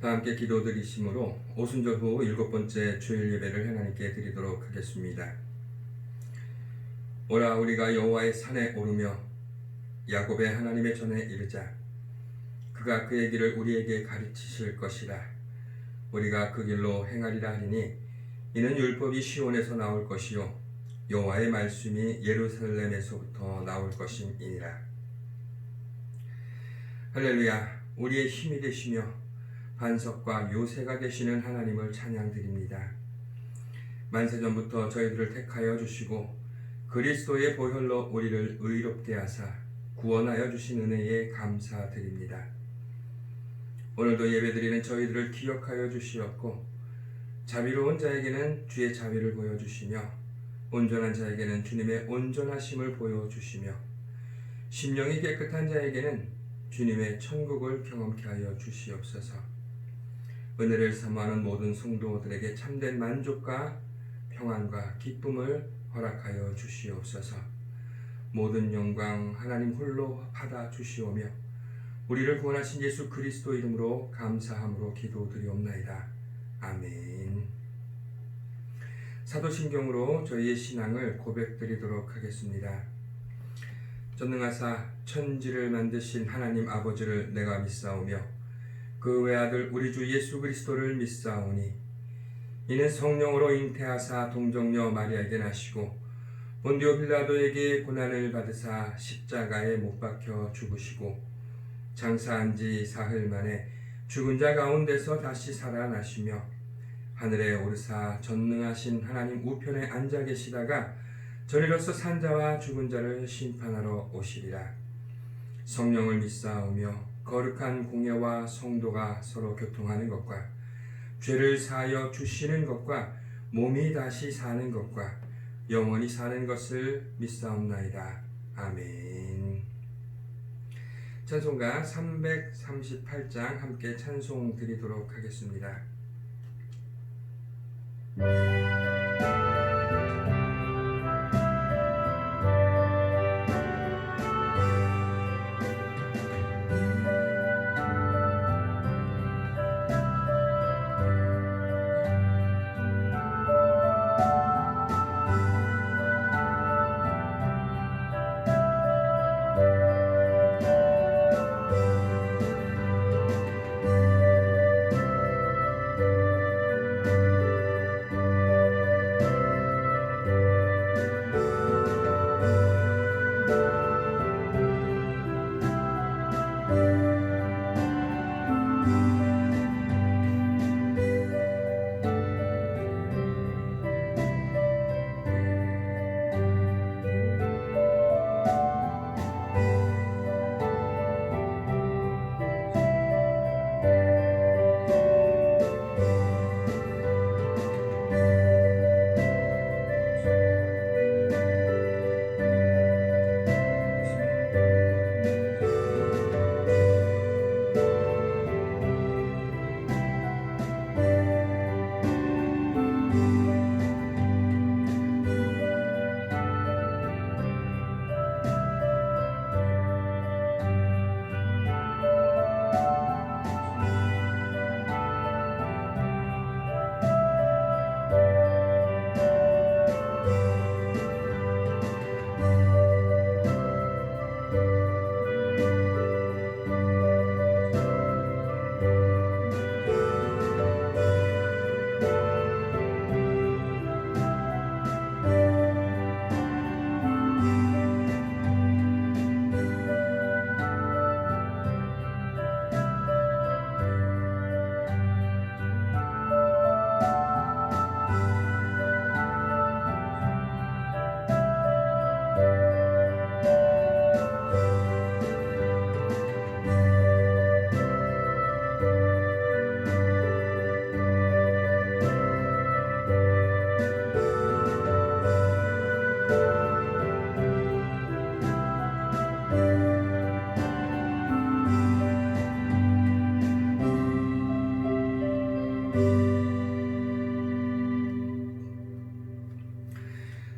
다 함께 기도드리심으로 오순절 후 7번째 주일 예배를 하나님께 드리도록 하겠습니다. 오라 우리가 여호와의 산에 오르며 야곱의 하나님의 전에 이르자. 그가 그의 길을 우리에게 가르치실 것이라. 우리가 그 길로 행하리라 하리니 이는 율법이 시온에서 나올 것이요 여호와의 말씀이 예루살렘에서부터 나올 것임이니라. 할렐루야. 우리의 힘이 되시며 반석과 요새가 되시는 하나님을 찬양드립니다. 만세전부터 저희들을 택하여 주시고 그리스도의 보혈로 우리를 의롭게 하사 구원하여 주신 은혜에 감사드립니다. 오늘도 예배드리는 저희들을 기억하여 주시었고 자비로운 자에게는 주의 자비를 보여주시며 온전한 자에게는 주님의 온전하심을 보여주시며 심령이 깨끗한 자에게는 주님의 천국을 경험케 하여 주시옵소서. 은혜를 사모하는 모든 성도들에게 참된 만족과 평안과 기쁨을 허락하여 주시옵소서. 모든 영광 하나님 홀로 받아 주시오며 우리를 구원하신 예수 그리스도 이름으로 감사함으로 기도드리옵나이다. 아멘. 사도신경으로 저희의 신앙을 고백드리도록 하겠습니다. 전능하사 천지를 만드신 하나님 아버지를 내가 믿사오며 그 외아들 우리 주 예수 그리스도를 믿사오니 이는 성령으로 잉태하사 동정녀 마리아에게 나시고 본디오 빌라도에게 고난을 받으사 십자가에 못 박혀 죽으시고 장사한 지 사흘 만에 죽은 자 가운데서 다시 살아나시며 하늘에 오르사 전능하신 하나님 우편에 앉아 계시다가 저리로서 산자와 죽은 자를 심판하러 오시리라. 성령을 믿사오며 거룩한 공예와 성도가 서로 교통하는 것과 죄를 사하여 주시는 것과 몸이 다시 사는 것과 영원히 사는 것을 믿사옵나이다. 아멘. 찬송가 338장 함께 찬송 드리도록 하겠습니다.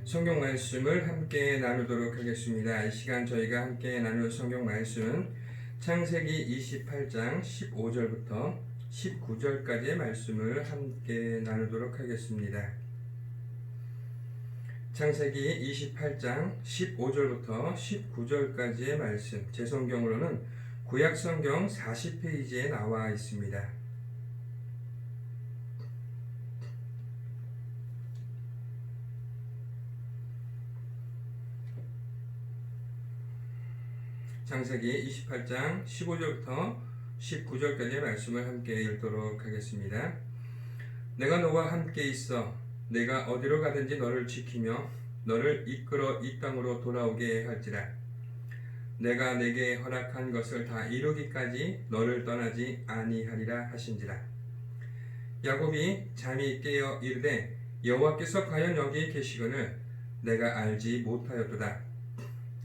성경 말씀을 함께 나누도록 하겠습니다. 이 시간 저희가 함께 나눌 성경 말씀은 창세기 28장 15절부터 19절까지의 말씀을 함께 나누도록 하겠습니다. 창세기 28장 15절부터 19절까지의 말씀, 제 성경으로는 구약성경 40페이지에 나와 있습니다. 창세기 28장 15절부터 19절까지의 말씀을 함께 읽도록 하겠습니다. 내가 너와 함께 있어 내가 어디로 가든지 너를 지키며 너를 이끌어 이 땅으로 돌아오게 할지라. 내가 내게 허락한 것을 다 이루기까지 너를 떠나지 아니하리라 하신지라. 야곱이 잠이 깨어 이르되 여호와께서 과연 여기 계시거늘 내가 알지 못하였도다.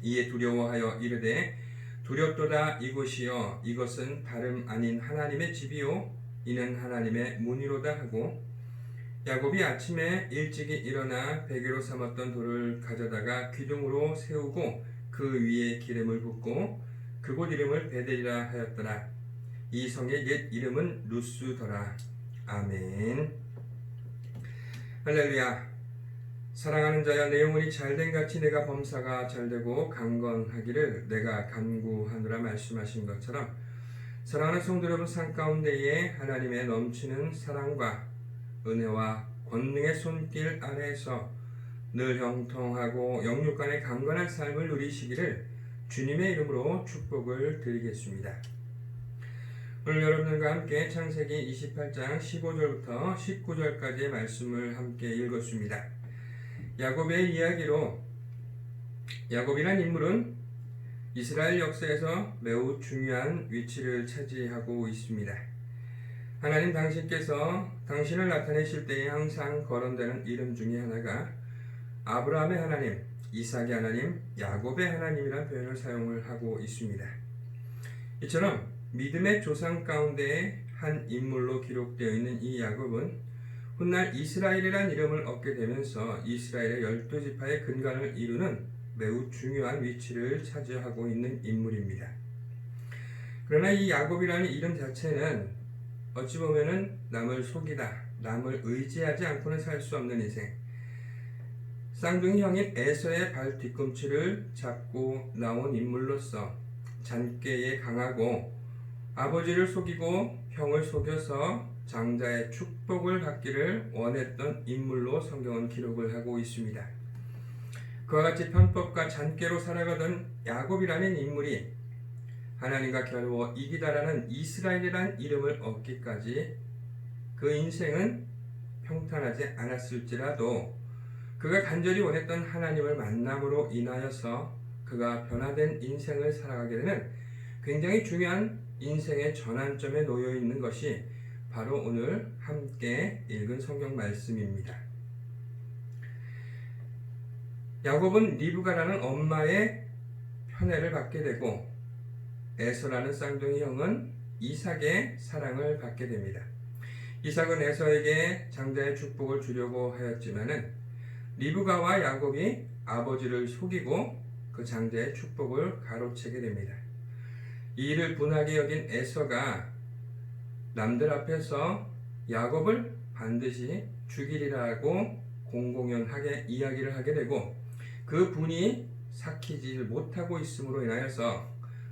이에 두려워하여 이르되 두렵도다. 이곳이여 이것은 다름 아닌 하나님의 집이요 이는 하나님의 문이로다 하고, 야곱이 아침에 일찍이 일어나 베개로 삼았던 돌을 가져다가 기둥으로 세우고 그 위에 기름을 붓고 그곳 이름을 베델이라 하였더라. 이 성의 옛 이름은 루스더라. 아멘. 할렐루야. 사랑하는 자여, 내 영혼이 잘된 같이 내가 범사가 잘되고 강건하기를 내가 간구하노라 말씀하신 것처럼, 사랑하는 성도 여러분, 삶 가운데에 하나님의 넘치는 사랑과 은혜와 권능의 손길 아래에서 늘 형통하고 영육간의 강건한 삶을 누리시기를 주님의 이름으로 축복을 드리겠습니다. 오늘 여러분들과 함께 창세기 28장 15절부터 19절까지의 말씀을 함께 읽었습니다. 야곱의 이야기로, 야곱이란 인물은 이스라엘 역사에서 매우 중요한 위치를 차지하고 있습니다. 하나님 당신께서 당신을 나타내실 때에 항상 거론되는 이름 중에 하나가 아브라함의 하나님, 이삭의 하나님, 야곱의 하나님이라는 표현을 사용을 하고 있습니다. 이처럼 믿음의 조상 가운데의 한 인물로 기록되어 있는 이 야곱은 훗날 이스라엘이라는 이름을 얻게 되면서 이스라엘의 12지파의 근간을 이루는 매우 중요한 위치를 차지하고 있는 인물입니다. 그러나 이 야곱이라는 이름 자체는 어찌 보면은 남을 속이다, 남을 의지하지 않고는 살 수 없는 인생, 쌍둥이 형인 에서의 발 뒤꿈치를 잡고 나온 인물로서 잔꾀에 강하고 아버지를 속이고 형을 속여서 장자의 축복을 받기를 원했던 인물로 성경은 기록을 하고 있습니다. 그와 같이 편법과 잔꾀로 살아가던 야곱이라는 인물이 하나님과 겨루어 이기다라는 이스라엘이라는 이름을 얻기까지 그 인생은 평탄하지 않았을지라도 그가 간절히 원했던 하나님을 만남으로 인하여서 그가 변화된 인생을 살아가게 되는 굉장히 중요한 인생의 전환점에 놓여 있는 것이 바로 오늘 함께 읽은 성경 말씀입니다. 야곱은 리브가라는 엄마의 편애를 받게 되고 에서라는 쌍둥이 형은 이삭의 사랑을 받게 됩니다. 이삭은 에서에게 장자의 축복을 주려고 하였지만은 리브가와 야곱이 아버지를 속이고 그 장자의 축복을 가로채게 됩니다. 이 일을 분하게 여긴 에서가 남들 앞에서 야곱을 반드시 죽이리라고 공공연하게 이야기를 하게 되고, 그 분이 삭히지 못하고 있음으로 인하여서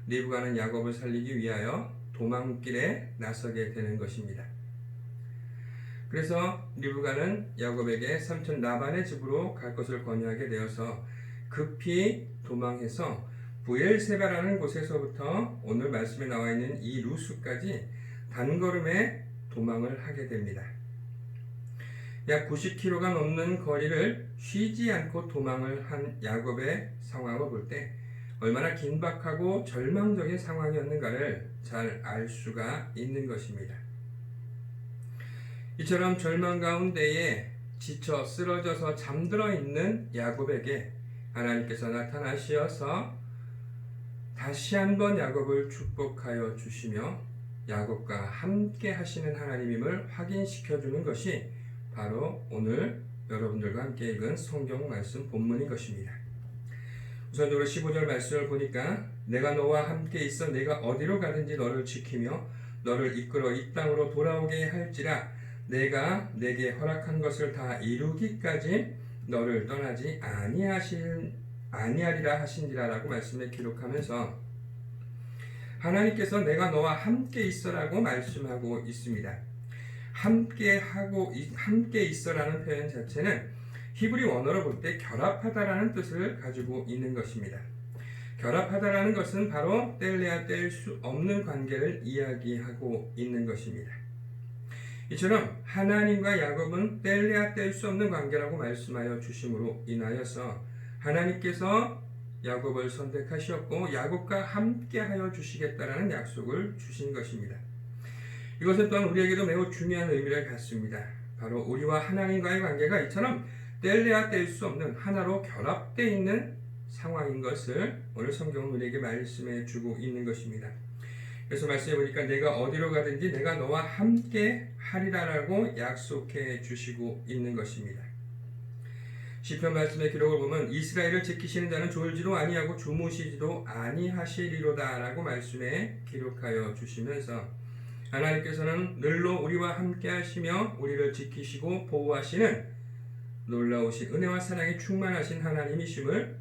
리브가는 야곱을 살리기 위하여 도망길에 나서게 되는 것입니다. 그래서 리브가는 야곱에게 삼촌 라반의 집으로 갈 것을 권유하게 되어서 급히 도망해서 부엘세바라는 곳에서부터 오늘 말씀에 나와 있는 이 루스까지 단걸음에 도망을 하게 됩니다. 약 90km가 넘는 거리를 쉬지 않고 도망을 한 야곱의 상황을 볼 때 얼마나 긴박하고 절망적인 상황이었는가를 잘 알 수가 있는 것입니다. 이처럼 절망 가운데에 지쳐 쓰러져서 잠들어 있는 야곱에게 하나님께서 나타나시어서 다시 한번 야곱을 축복하여 주시며 야곱과 함께 하시는 하나님임을 확인시켜 주는 것이 바로 오늘 여러분들과 함께 읽은 성경 말씀 본문인 것입니다. 우선적으로 15절 말씀을 보니까 내가 너와 함께 있어 내가 어디로 가든지 너를 지키며 너를 이끌어 이 땅으로 돌아오게 할지라 내가 내게 허락한 것을 다 이루기까지 너를 떠나지 아니하리라 하신지라라고 말씀에 기록하면서 하나님께서 내가 너와 함께 있어라고 말씀하고 있습니다. 함께 있어라는 표현 자체는 히브리 원어로 볼 때 결합하다라는 뜻을 가지고 있는 것입니다. 결합하다라는 것은 바로 뗄래야 뗄 수 없는 관계를 이야기하고 있는 것입니다. 이처럼 하나님과 야곱은 뗄래야 뗄 수 없는 관계라고 말씀하여 주심으로 인하여서 하나님께서 야곱을 선택하셨고 야곱과 함께하여 주시겠다라는 약속을 주신 것입니다. 이것은 또한 우리에게도 매우 중요한 의미를 갖습니다. 바로 우리와 하나님과의 관계가 이처럼 뗄래야 뗄 수 없는 하나로 결합되어 있는 상황인 것을 오늘 성경은 우리에게 말씀해 주고 있는 것입니다. 그래서 말씀해 보니까 내가 어디로 가든지 내가 너와 함께 하리라라고 약속해 주시고 있는 것입니다. 시편 말씀의 기록을 보면 이스라엘을 지키시는 자는 졸지도 아니하고 주무시지도 아니하시리로다라고 말씀에 기록하여 주시면서 하나님께서는 늘로 우리와 함께 하시며 우리를 지키시고 보호하시는 놀라우신 은혜와 사랑이 충만하신 하나님이심을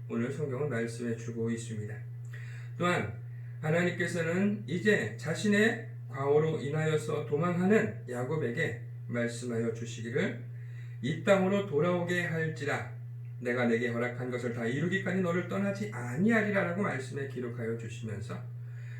오늘 성경은 말씀해 주고 있습니다. 또한 하나님께서는 이제 자신의 과오로 인하여서 도망하는 야곱에게 말씀하여 주시기를 이 땅으로 돌아오게 할지라 내가 내게 허락한 것을 다 이루기까지 너를 떠나지 아니하리라라고 말씀에 기록하여 주시면서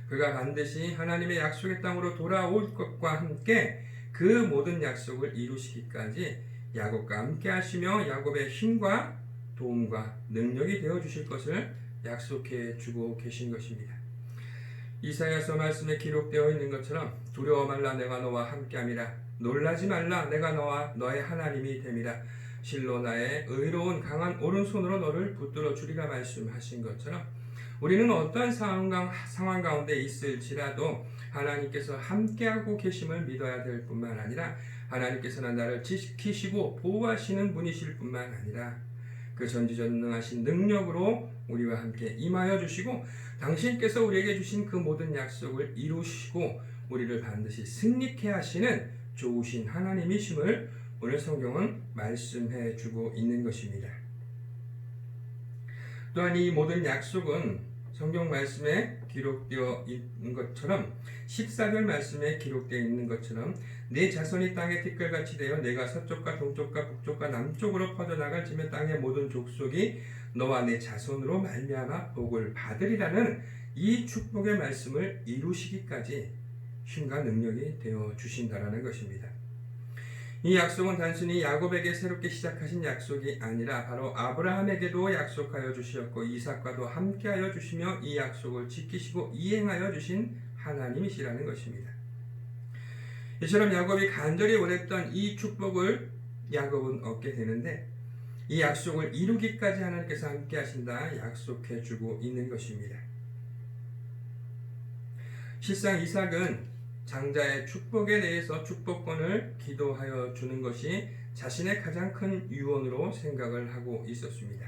그가 반드시 하나님의 약속의 땅으로 돌아올 것과 함께 그 모든 약속을 이루시기까지 야곱과 함께 하시며 야곱의 힘과 도움과 능력이 되어 주실 것을 약속해 주고 계신 것입니다. 이사야서 말씀에 기록되어 있는 것처럼 두려워 말라 내가 너와 함께함이라 놀라지 말라 내가 너와 너의 하나님이 됨이라 실로 나의 의로운 강한 오른손으로 너를 붙들어 주리라 말씀하신 것처럼 우리는 어떠한 상황 가운데 있을지라도 하나님께서 함께하고 계심을 믿어야 될 뿐만 아니라 하나님께서는 나를 지키시고 보호하시는 분이실 뿐만 아니라 그 전지전능하신 능력으로 우리와 함께 임하여 주시고 당신께서 우리에게 주신 그 모든 약속을 이루시고 우리를 반드시 승리케 하시는 좋으신 하나님이심을 오늘 성경은 말씀해 주고 있는 것입니다. 또한 이 모든 약속은 성경 말씀에 기록되어 있는 것처럼 14절 말씀에 기록되어 있는 것처럼 내 자손이 땅의 티끌같이 되어 내가 서쪽과 동쪽과 북쪽과 남쪽으로 퍼져나갈지며 땅의 모든 족속이 너와 내 자손으로 말미암아 복을 받으리라는 이 축복의 말씀을 이루시기까지 힘과 능력이 되어 주신다라는 것입니다. 이 약속은 단순히 야곱에게 새롭게 시작하신 약속이 아니라 바로 아브라함에게도 약속하여 주셨고 이삭과도 함께하여 주시며 이 약속을 지키시고 이행하여 주신 하나님이시라는 것입니다. 이처럼 야곱이 간절히 원했던 이 축복을 야곱은 얻게 되는데 이 약속을 이루기까지 하나님께서 함께 하신다 약속해 주고 있는 것입니다. 실상 이삭은 장자의 축복에 대해서 축복권을 기도하여 주는 것이 자신의 가장 큰 유언으로 생각을 하고 있었습니다.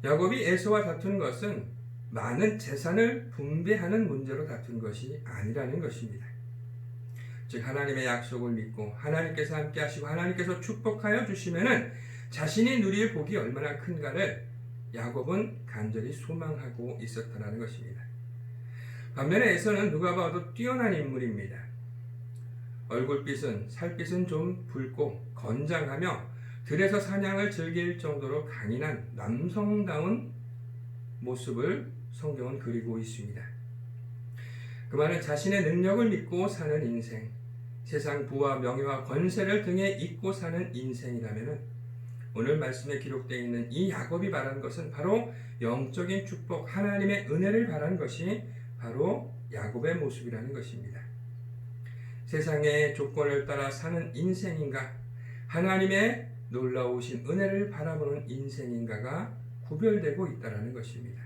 야곱이 에서와 다투는 것은 많은 재산을 분배하는 문제로 다툰 것이 아니라는 것입니다. 즉 하나님의 약속을 믿고 하나님께서 함께 하시고 하나님께서 축복하여 주시면은 자신이 누릴 복이 얼마나 큰가를 야곱은 간절히 소망하고 있었다는 것입니다. 반면에 에서는 누가 봐도 뛰어난 인물입니다. 얼굴빛은 살빛은 좀 붉고 건장하며 들에서 사냥을 즐길 정도로 강인한 남성다운 모습을 성경은 그리고 있습니다. 그만은 자신의 능력을 믿고 사는 인생, 세상 부와 명예와 권세를 등에 잇고 사는 인생이라면 오늘 말씀에 기록되어 있는 이 야곱이 바란 것은 바로 영적인 축복, 하나님의 은혜를 바란 것이 바로 야곱의 모습이라는 것입니다. 세상의 조건을 따라 사는 인생인가, 하나님의 놀라우신 은혜를 바라보는 인생인가가 구별되고 있다는 것입니다.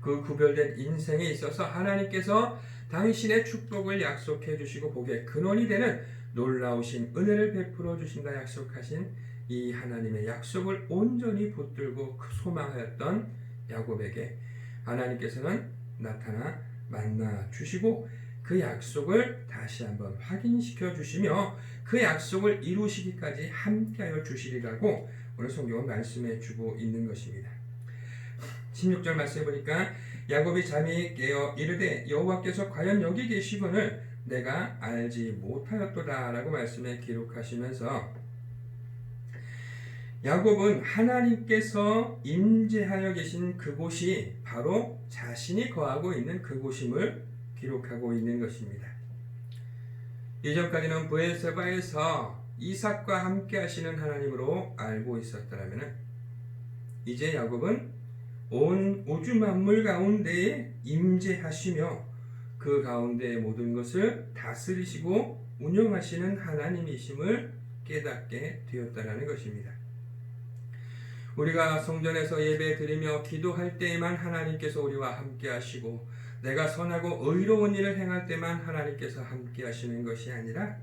그 구별된 인생에 있어서 하나님께서 당신의 축복을 약속해 주시고 복의 근원이 되는 놀라우신 은혜를 베풀어 주신다 약속하신 이 하나님의 약속을 온전히 붙들고 소망하였던 야곱에게 하나님께서는 나타나 만나 주시고 그 약속을 다시 한번 확인시켜 주시며 그 약속을 이루시기까지 함께하여 주시리라고 오늘 성경은 말씀해 주고 있는 것입니다. 16절 말씀해 보니까 야곱이 잠이 깨어 이르되 여호와께서 과연 여기 계시거늘 내가 알지 못하였도다 라고 말씀에 기록하시면서 야곱은 하나님께서 임재하여 계신 그곳이 바로 자신이 거하고 있는 그곳임을 기록하고 있는 것입니다. 이전까지는 브엘세바에서 이삭과 함께 하시는 하나님으로 알고 있었다면 이제 야곱은 온 우주 만물 가운데에 임재하시며 그 가운데의 모든 것을 다스리시고 운영하시는 하나님이심을 깨닫게 되었다는 것입니다. 우리가 성전에서 예배 드리며 기도할 때에만 하나님께서 우리와 함께 하시고 내가 선하고 의로운 일을 행할 때만 하나님께서 함께 하시는 것이 아니라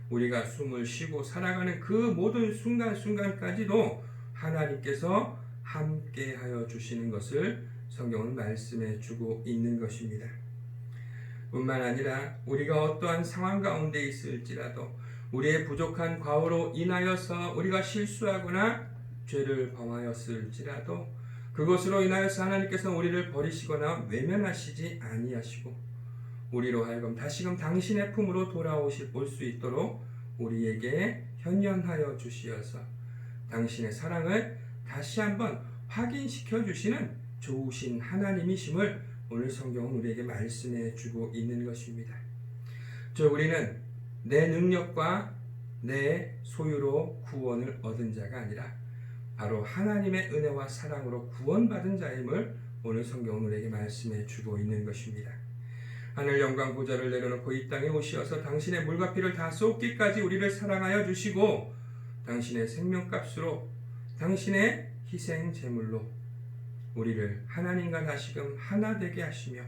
우리가 숨을 쉬고 살아가는 그 모든 순간순간까지도 하나님께서 함께하여 주시는 것을 성경은 말씀해 주고 있는 것입니다. 뿐만 아니라 우리가 어떠한 상황 가운데 있을지라도 우리의 부족한 과오로 인하여서 우리가 실수하거나 죄를 범하였을지라도 그것으로 인하여서 하나님께서 우리를 버리시거나 외면하시지 아니하시고 우리로 하여금 다시금 당신의 품으로 올 수 있도록 우리에게 현현하여 주시어서 당신의 사랑을 다시 한번 확인시켜 주시는 좋으신 하나님이심을 오늘 성경은 우리에게 말씀해 주고 있는 것입니다. 우리는 내 능력과 내 소유로 구원을 얻은 자가 아니라 바로 하나님의 은혜와 사랑으로 구원받은 자임을 오늘 성경은 우리에게 말씀해 주고 있는 것입니다. 하늘 영광 보좌를 내려놓고 이 땅에 오시어서 당신의 물과 피를 다 쏟기까지 우리를 사랑하여 주시고 당신의 생명값으로 당신의 희생 제물로 우리를 하나님과 다시금 하나 되게 하시며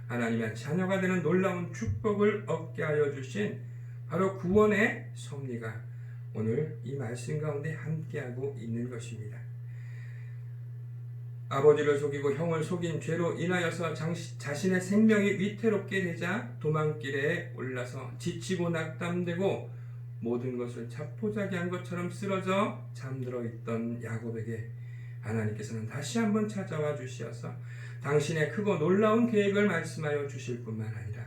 하나님의 자녀가 되는 놀라운 축복을 얻게 하여 주신 바로 구원의 섭리가 오늘 이 말씀 가운데 함께하고 있는 것입니다. 아버지를 속이고 형을 속인 죄로 인하여서 자신의 생명이 위태롭게 되자 도망길에 올라서 지치고 낙담되고 모든 것을 자포자기한 것처럼 쓰러져 잠들어 있던 야곱에게 하나님께서는 다시 한번 찾아와 주시어서 당신의 크고 놀라운 계획을 말씀하여 주실 뿐만 아니라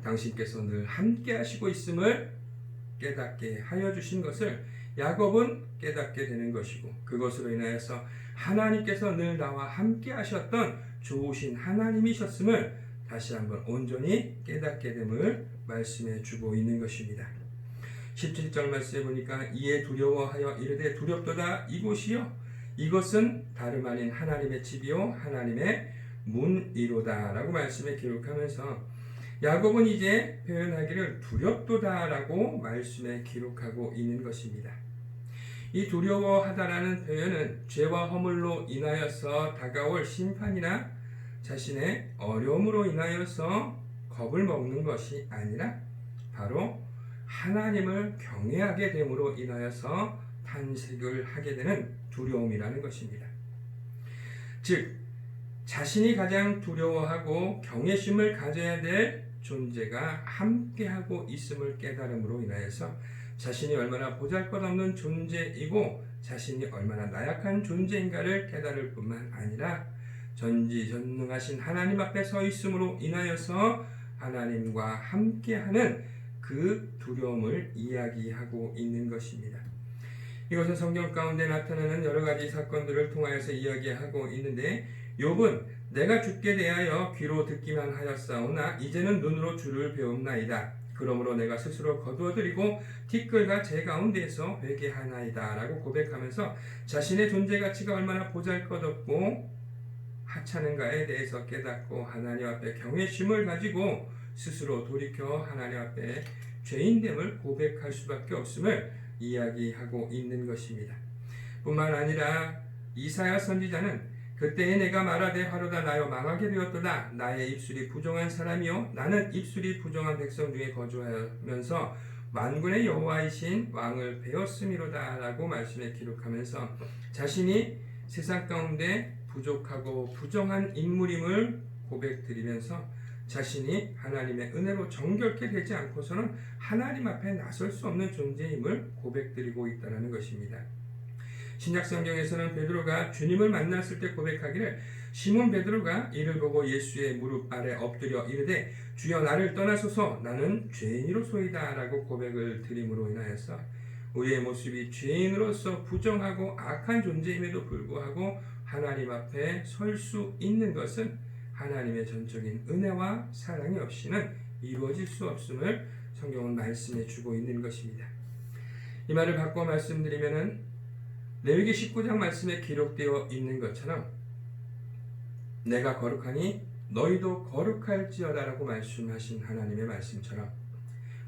당신께서 늘 함께 하시고 있음을 깨닫게 하여 주신 것을 야곱은 깨닫게 되는 것이고 그것으로 인하여서 하나님께서 늘 나와 함께 하셨던 좋으신 하나님이셨음을 다시 한번 온전히 깨닫게 됨을 말씀해 주고 있는 것입니다. 17절 말씀해 보니까 이에 두려워하여 이르되 두렵도다 이곳이요 이것은 다름 아닌 하나님의 집이요 하나님의 문이로다 라고 말씀에 기록하면서 야곱은 이제 표현하기를 두렵도다 라고 말씀에 기록하고 있는 것입니다. 이 두려워하다라는 표현은 죄와 허물로 인하여서 다가올 심판이나 자신의 어려움으로 인하여서 겁을 먹는 것이 아니라 바로 하나님을 경외하게 됨으로 인하여서 탄식을 하게 되는 두려움이라는 것입니다. 즉 자신이 가장 두려워하고 경외심을 가져야 될 존재가 함께하고 있음을 깨달음으로 인하여서 자신이 얼마나 보잘것없는 존재이고 자신이 얼마나 나약한 존재인가를 깨달을 뿐만 아니라 전지전능하신 하나님 앞에 서 있음으로 인하여서 하나님과 함께하는 그 두려움을 이야기하고 있는 것입니다. 이것은 성경 가운데 나타나는 여러 가지 사건들을 통하여서 이야기하고 있는데 욥은 내가 주께 대하여 귀로 듣기만 하였사오나 이제는 눈으로 주를 배움나이다. 그러므로 내가 스스로 거두어드리고 티끌과 제 가운데에서 회개하나이다 라고 고백하면서 자신의 존재 가치가 얼마나 보잘것없고 하찮은가에 대해서 깨닫고 하나님 앞에 경외심을 가지고 스스로 돌이켜 하나님 앞에 죄인됨을 고백할 수밖에 없음을 이야기하고 있는 것입니다. 뿐만 아니라 이사야 선지자는 그때에 내가 말하되 화로다 나여 망하게 되었도다. 나의 입술이 부정한 사람이요 나는 입술이 부정한 백성 중에 거주하면서 만군의 여호와이신 왕을 배웠음이로다 라고 말씀에 기록하면서 자신이 세상 가운데 부족하고 부정한 인물임을 고백드리면서 자신이 하나님의 은혜로 정결케 되지 않고서는 하나님 앞에 나설 수 없는 존재임을 고백드리고 있다는 것입니다. 신약 성경에서는 베드로가 주님을 만났을 때 고백하기를 시몬 베드로가 이를 보고 예수의 무릎 아래 엎드려 이르되 주여 나를 떠나소서 나는 죄인이로소이다 라고 고백을 드림으로 인하여서 우리의 모습이 죄인으로서 부정하고 악한 존재임에도 불구하고 하나님 앞에 설 수 있는 것은 하나님의 전적인 은혜와 사랑이 없이는 이루어질 수 없음을 성경은 말씀해 주고 있는 것입니다. 이 말을 바꿔 말씀드리면은 레위기 19장 말씀에 기록되어 있는 것처럼 내가 거룩하니 너희도 거룩할지어다 라고 말씀하신 하나님의 말씀처럼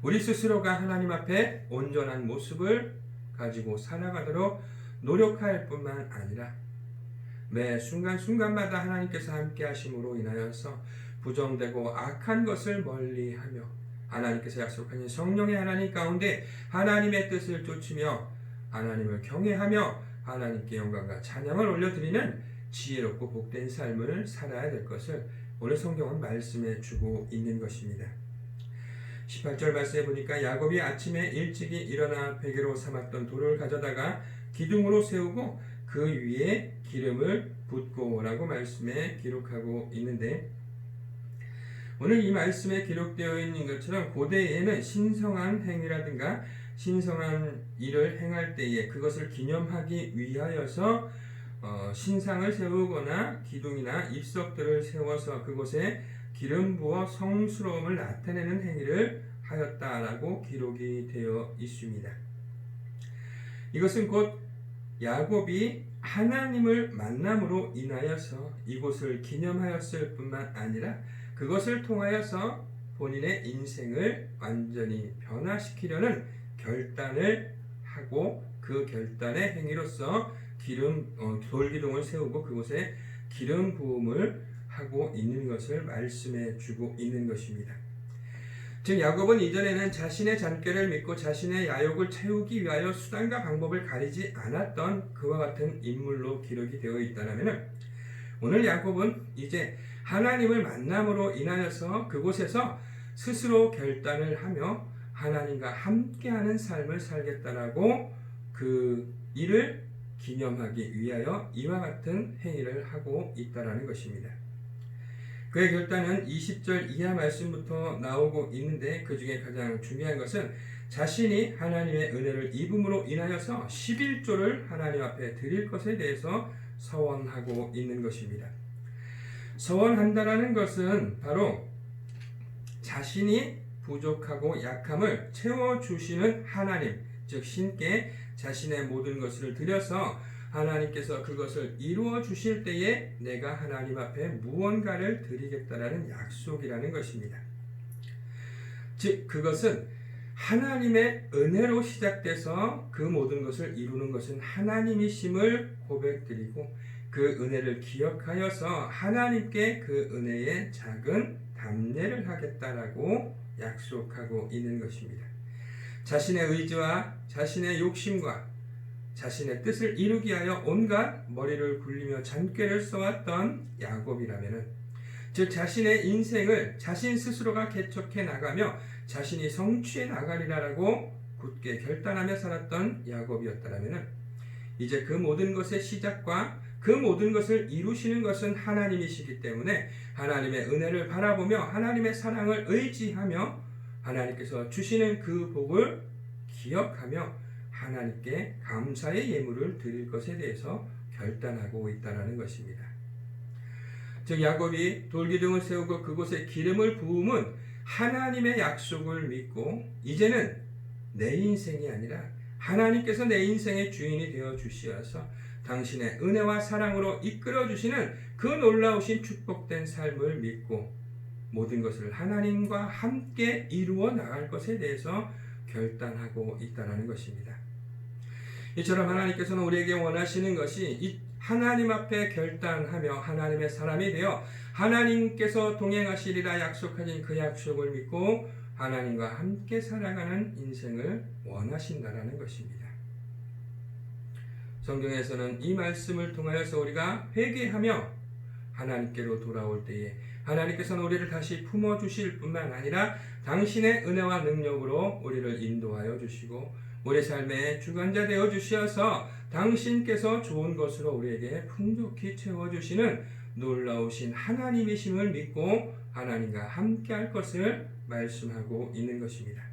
우리 스스로가 하나님 앞에 온전한 모습을 가지고 살아가도록 노력할 뿐만 아니라 매 순간순간마다 하나님께서 함께 하심으로 인하여서 부정되고 악한 것을 멀리하며 하나님께서 약속하신 성령의 하나님 가운데 하나님의 뜻을 쫓으며 하나님을 경외하며 하나님께 영광과 찬양을 올려드리는 지혜롭고 복된 삶을 살아야 될 것을 오늘 성경은 말씀해 주고 있는 것입니다. 18절 말씀해 보니까 야곱이 아침에 일찍이 일어나 베개로 삼았던 돌을 가져다가 기둥으로 세우고 그 위에 기름을 붓고 라고 말씀에 기록하고 있는데 오늘 이 말씀에 기록되어 있는 것처럼 고대에는 신성한 행위라든가 신성한 일을 행할 때에 그것을 기념하기 위하여서 신상을 세우거나 기둥이나 입석들을 세워서 그곳에 기름 부어 성스러움을 나타내는 행위를 하였다라고 기록이 되어 있습니다. 이것은 곧 야곱이 하나님을 만남으로 인하여서 이곳을 기념하였을 뿐만 아니라 그것을 통하여서 본인의 인생을 완전히 변화시키려는 결단을 하고 그 결단의 행위로서 돌기둥을 세우고 그곳에 기름 부음을 하고 있는 것을 말씀해 주고 있는 것입니다. 즉 야곱은 이전에는 자신의 잔꾀를 믿고 자신의 야욕을 채우기 위하여 수단과 방법을 가리지 않았던 그와 같은 인물로 기록이 되어 있다면 오늘 야곱은 이제 하나님을 만남으로 인하여서 그곳에서 스스로 결단을 하며 하나님과 함께하는 삶을 살겠다라고 그 일을 기념하기 위하여 이와 같은 행위를 하고 있다라는 것입니다. 그의 결단은 20절 이하 말씀부터 나오고 있는데 그 중에 가장 중요한 것은 자신이 하나님의 은혜를 입음으로 인하여서 11조를 하나님 앞에 드릴 것에 대해서 서원하고 있는 것입니다. 서원한다라는 것은 바로 자신이 부족하고 약함을 채워주시는 하나님, 즉 신께 자신의 모든 것을 드려서 하나님께서 그것을 이루어 주실 때에 내가 하나님 앞에 무언가를 드리겠다라는 약속이라는 것입니다. 즉 그것은 하나님의 은혜로 시작돼서 그 모든 것을 이루는 것은 하나님이심을 고백드리고 그 은혜를 기억하여서 하나님께 그 은혜의 작은 담례를 하겠다라고 약속하고 있는 것입니다. 자신의 의지와 자신의 욕심과 자신의 뜻을 이루기 위하여 온갖 머리를 굴리며 잔꾀를 써왔던 야곱이라면은 즉 자신의 인생을 자신 스스로가 개척해 나가며 자신이 성취해 나가리라라고 굳게 결단하며 살았던 야곱이었다라면은 이제 그 모든 것의 시작과 그 모든 것을 이루시는 것은 하나님이시기 때문에 하나님의 은혜를 바라보며 하나님의 사랑을 의지하며 하나님께서 주시는 그 복을 기억하며 하나님께 감사의 예물을 드릴 것에 대해서 결단하고 있다는 것입니다. 즉 야곱이 돌기둥을 세우고 그곳에 기름을 부음은 하나님의 약속을 믿고 이제는 내 인생이 아니라 하나님께서 내 인생의 주인이 되어 주시어서 당신의 은혜와 사랑으로 이끌어 주시는 그 놀라우신 축복된 삶을 믿고 모든 것을 하나님과 함께 이루어 나갈 것에 대해서 결단하고 있다는 것입니다. 이처럼 하나님께서는 우리에게 원하시는 것이 이 하나님 앞에 결단하며 하나님의 사람이 되어 하나님께서 동행하시리라 약속하신 그 약속을 믿고 하나님과 함께 살아가는 인생을 원하신다는 것입니다. 성경에서는 이 말씀을 통하여서 우리가 회개하며 하나님께로 돌아올 때에 하나님께서는 우리를 다시 품어주실 뿐만 아니라 당신의 은혜와 능력으로 우리를 인도하여 주시고 우리 삶의 주관자 되어 주시어서 당신께서 좋은 것으로 우리에게 풍족히 채워주시는 놀라우신 하나님이심을 믿고 하나님과 함께할 것을 말씀하고 있는 것입니다.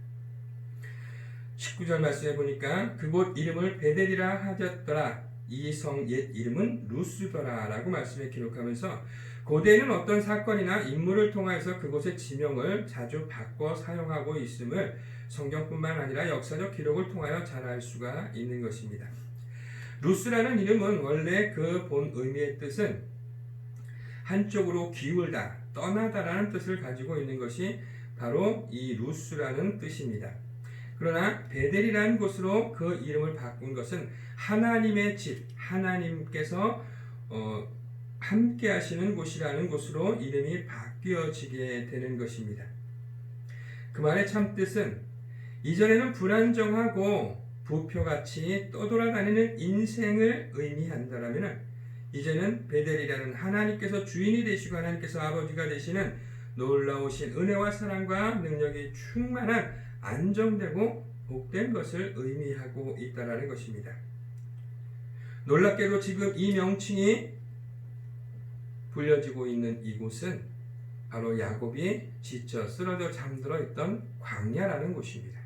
19절 말씀해 보니까 그곳 이름을 베델이라 하였더라. 이 성 옛 이름은 루스더라 라고 말씀에 기록하면서 고대에는 어떤 사건이나 인물을 통하여서 그곳의 지명을 자주 바꿔 사용하고 있음을 성경뿐만 아니라 역사적 기록을 통하여 잘 알 수가 있는 것입니다. 루스라는 이름은 원래 그 본 의미의 뜻은 한쪽으로 기울다, 떠나다라는 뜻을 가지고 있는 것이 바로 이 루스라는 뜻입니다. 그러나 베델이라는 곳으로 그 이름을 바꾼 것은 하나님의 집, 하나님께서 함께 하시는 곳이라는 곳으로 이름이 바뀌어지게 되는 것입니다. 그 말의 참뜻은 이전에는 불안정하고 부표같이 떠돌아다니는 인생을 의미한다라면 이제는 베델이라는 하나님께서 주인이 되시고 하나님께서 아버지가 되시는 놀라우신 은혜와 사랑과 능력이 충만한 안정되고 복된 것을 의미하고 있다라는 것입니다. 놀랍게도 지금 이 명칭이 불려지고 있는 이곳은 바로 야곱이 지쳐 쓰러져 잠들어 있던 광야라는 곳입니다.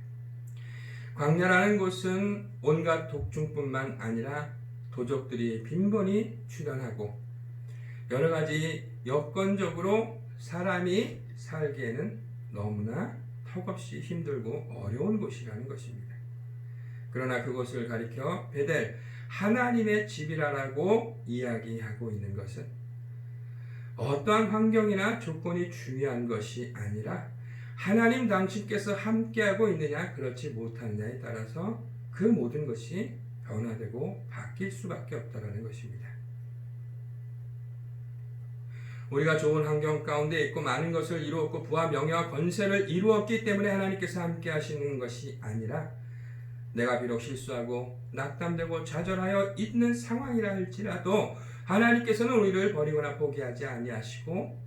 광야라는 곳은 온갖 독중뿐만 아니라 도적들이 빈번히 출현하고 여러 가지 여건적으로 사람이 살기에는 너무나 턱없이 힘들고 어려운 곳이라는 것입니다. 그러나 그곳을 가리켜 베델, 하나님의 집이라고 이야기하고 있는 것은 어떠한 환경이나 조건이 중요한 것이 아니라 하나님 당신께서 함께하고 있느냐 그렇지 못하느냐에 따라서 그 모든 것이 변화되고 바뀔 수밖에 없다는 것입니다. 우리가 좋은 환경 가운데 있고 많은 것을 이루었고 부와 명예와 권세를 이루었기 때문에 하나님께서 함께 하시는 것이 아니라 내가 비록 실수하고 낙담되고 좌절하여 있는 상황이라 할지라도 하나님께서는 우리를 버리거나 포기하지 아니하시고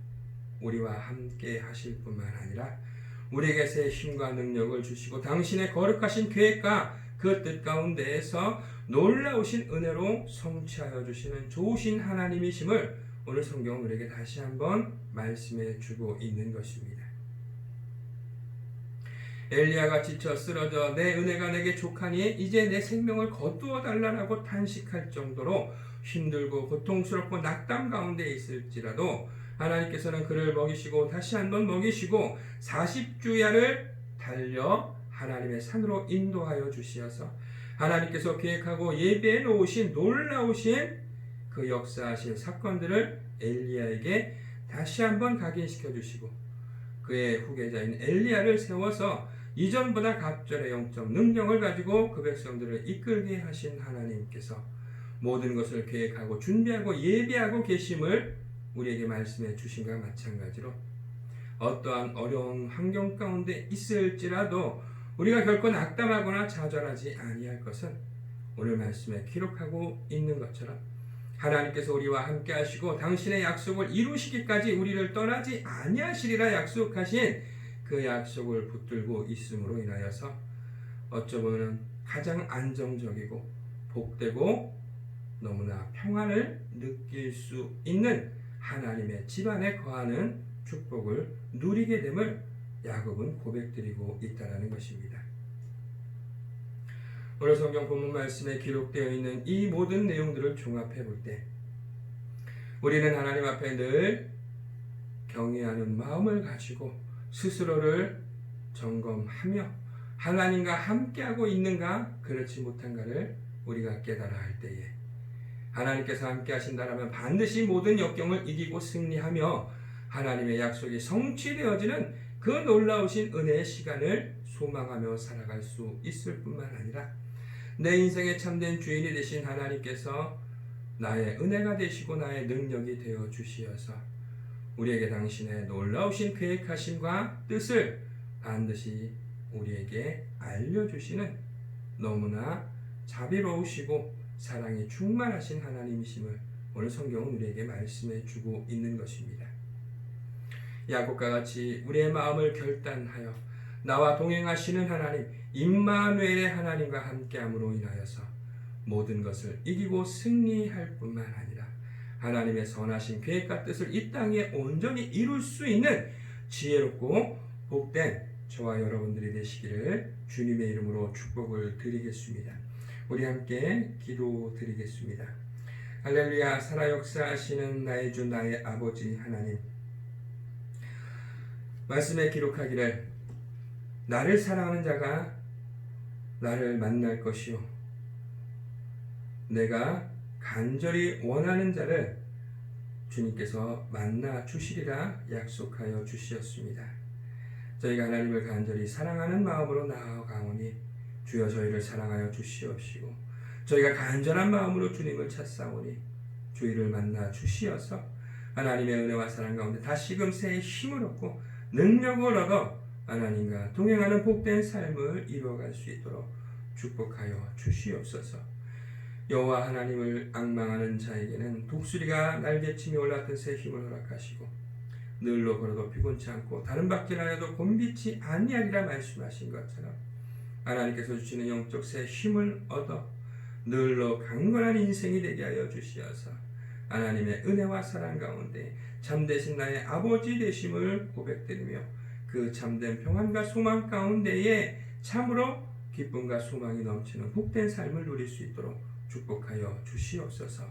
우리와 함께 하실 뿐만 아니라 우리에게 새 힘과 능력을 주시고 당신의 거룩하신 계획과 그 뜻 가운데에서 놀라우신 은혜로 성취하여 주시는 좋으신 하나님이심을 오늘 성경은 우리에게 다시 한번 말씀해 주고 있는 것입니다. 엘리야가 지쳐 쓰러져 내 은혜가 내게 족하니 이제 내 생명을 거두어 달라라고 탄식할 정도로 힘들고 고통스럽고 낙담 가운데 있을지라도 하나님께서는 그를 먹이시고 다시 한번 먹이시고 40주야를 달려 하나님의 산으로 인도하여 주시어서 하나님께서 계획하고 예비해 놓으신 놀라우신 그 역사하신 사건들을 엘리야에게 다시 한번 각인시켜 주시고 그의 후계자인 엘리야를 세워서 이전보다 갑절의 영적 능력을 가지고 그 백성들을 이끌게 하신 하나님께서 모든 것을 계획하고 준비하고 예비하고 계심을 우리에게 말씀해 주신 것과 마찬가지로 어떠한 어려운 환경 가운데 있을지라도 우리가 결코 낙담하거나 좌절하지 아니할 것은 오늘 말씀에 기록하고 있는 것처럼 하나님께서 우리와 함께 하시고 당신의 약속을 이루시기까지 우리를 떠나지 아니하시리라 약속하신 그 약속을 붙들고 있음으로 인하여서 어쩌면 가장 안정적이고 복되고 너무나 평안을 느낄 수 있는 하나님의 집안에 거하는 축복을 누리게 됨을 야곱은 고백드리고 있다는 것입니다. 오늘 성경 본문 말씀에 기록되어 있는 이 모든 내용들을 종합해 볼 때 우리는 하나님 앞에 늘 경외하는 마음을 가지고 스스로를 점검하며 하나님과 함께하고 있는가 그렇지 못한가를 우리가 깨달아 할 때에 하나님께서 함께 하신다면 반드시 모든 역경을 이기고 승리하며 하나님의 약속이 성취되어지는 그 놀라우신 은혜의 시간을 소망하며 살아갈 수 있을 뿐만 아니라 내 인생의 참된 주인이 되신 하나님께서 나의 은혜가 되시고 나의 능력이 되어 주시어서 우리에게 당신의 놀라우신 계획하심과 뜻을 반드시 우리에게 알려주시는 너무나 자비로우시고 사랑이 충만하신 하나님이심을 오늘 성경은 우리에게 말씀해 주고 있는 것입니다. 야곱과 같이 우리의 마음을 결단하여 나와 동행하시는 하나님 임마누엘의 하나님과 함께함으로 인하여서 모든 것을 이기고 승리할 뿐만 아니라 하나님의 선하신 계획과 뜻을 이 땅에 온전히 이룰 수 있는 지혜롭고 복된 저와 여러분들이 되시기를 주님의 이름으로 축복을 드리겠습니다. 우리 함께 기도드리겠습니다. 할렐루야. 살아 역사하시는 나의 주 나의 아버지 하나님, 말씀에 기록하기를 나를 사랑하는 자가 나를 만날 것이요 내가 간절히 원하는 자를 주님께서 만나 주시리라 약속하여 주시었습니다. 저희가 하나님을 간절히 사랑하는 마음으로 나아가오니 주여 저희를 사랑하여 주시옵시고 저희가 간절한 마음으로 주님을 찾사오니 주의를 만나 주시어서 하나님의 은혜와 사랑 가운데 다시금 새 힘을 얻고 능력을 얻어 하나님과 동행하는 복된 삶을 이루어갈 수 있도록 축복하여 주시옵소서. 여호와 하나님을 앙망하는 자에게는 독수리가 날개치며 올라왔던 새 힘을 허락하시고 늘로 걸어도 피곤치 않고 다른 밖이라도 곤비치 아니하리라 말씀하신 것처럼 하나님께서 주시는 영적 새 힘을 얻어 늘로 강건한 인생이 되게 하여 주시어서 하나님의 은혜와 사랑 가운데 참되신 나의 아버지 되심을 고백드리며 그 참된 평안과 소망 가운데에 참으로 기쁨과 소망이 넘치는 복된 삶을 누릴 수 있도록 축복하여 주시옵소서.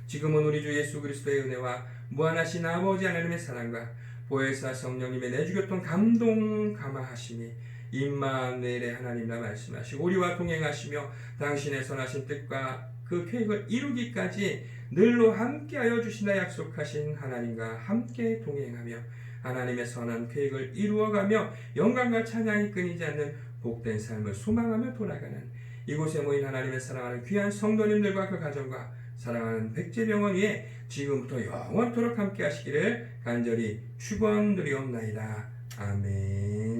지금은 우리 주 예수 그리스도의 은혜와 무한하신 아버지 하나님의 사랑과 보혜사 성령님의 내주교통 감동 감화하심이 임마누엘의 하나님이라 말씀하시고 우리와 동행하시며 당신의 선하신 뜻과 그 계획을 이루기까지 늘로 함께하여 주신다 약속하신 하나님과 함께 동행하며 하나님의 선한 계획을 이루어가며 영광과 찬양이 끊이지 않는 복된 삶을 소망하며 돌아가는 이곳에 모인 하나님의 사랑하는 귀한 성도님들과 그 가정과 사랑하는 백제병원 위에 지금부터 영원토록 함께 하시기를 간절히 축원드리옵나이다. 아멘.